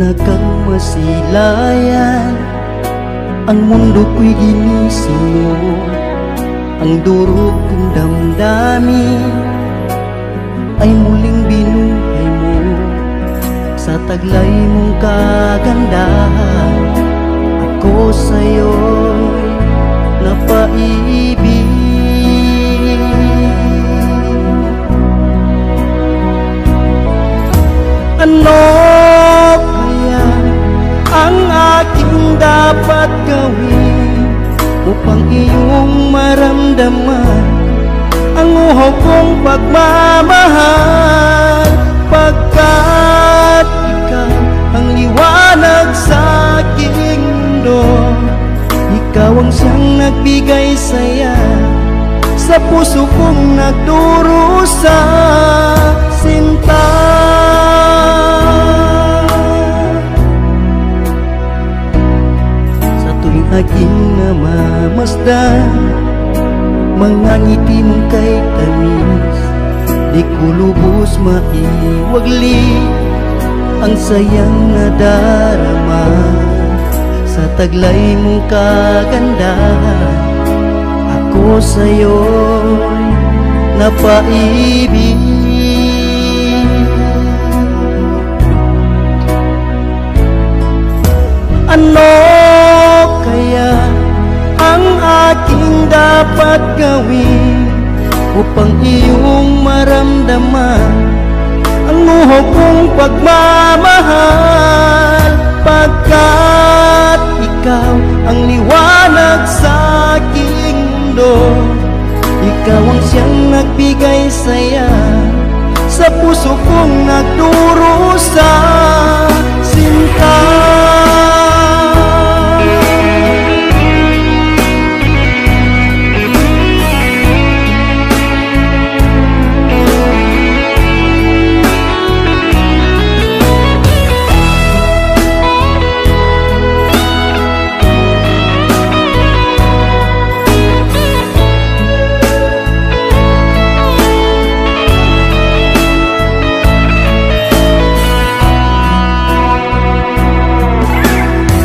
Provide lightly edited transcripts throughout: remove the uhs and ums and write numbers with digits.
na kang masilayan. Ang mundo ko'y ginising mo, ang durog kong damdamin ay muling binuhay mo sa taglay mong kagandahan. Ako sa'yo'y napaibig. Ano kaya ang aking dapat gawin upang iyong maramdaman ang uhog kong pagmamahal? Pagkat ikaw ang liwanag sa aking mundo, ikaw ang siyang nagbigay saya sa puso kong nagdurusa. Sinta, sa tuwing aking namamasdan mga ngiti mong kay tamis, di ko lubos maiwagli ang sayang nadarama sa taglay mong kagandahan. Ako sa'yo'y napaibig. Ano kaya ang aking dapat gawin upang iyong maramdaman ang uhog kong pagmamahal? Pagkat ikaw ang liwanag sa aking mundo, ikaw ang siyang nagbigay saya sa puso kong nagdurusa. Sinta,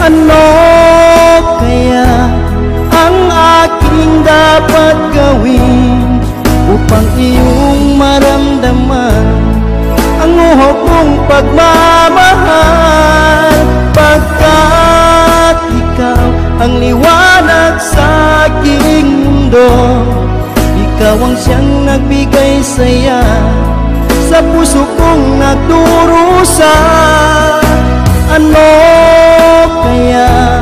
ano kaya ang aking dapat gawin upang iyong maramdaman ang uhog kong pagmamahal? Pagkat ikaw ang liwanag sa aking mundo, ikaw ang siyang nagbigay saya sa puso kong nagdurusa. Ano kaya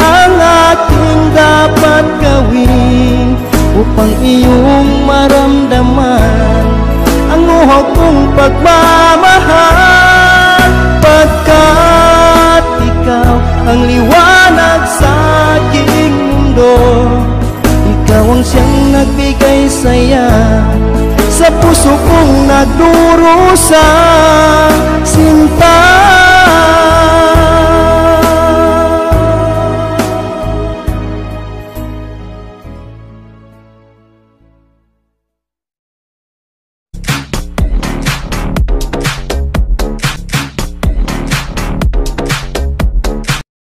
ang aking dapat gawin upang iyong maramdaman ang uhog kong pagmamahal? Pagkat ikaw ang liwanag sa aking mundo, ikaw ang siyang nagbigay saya sa puso kong nagdurusa. Sinta,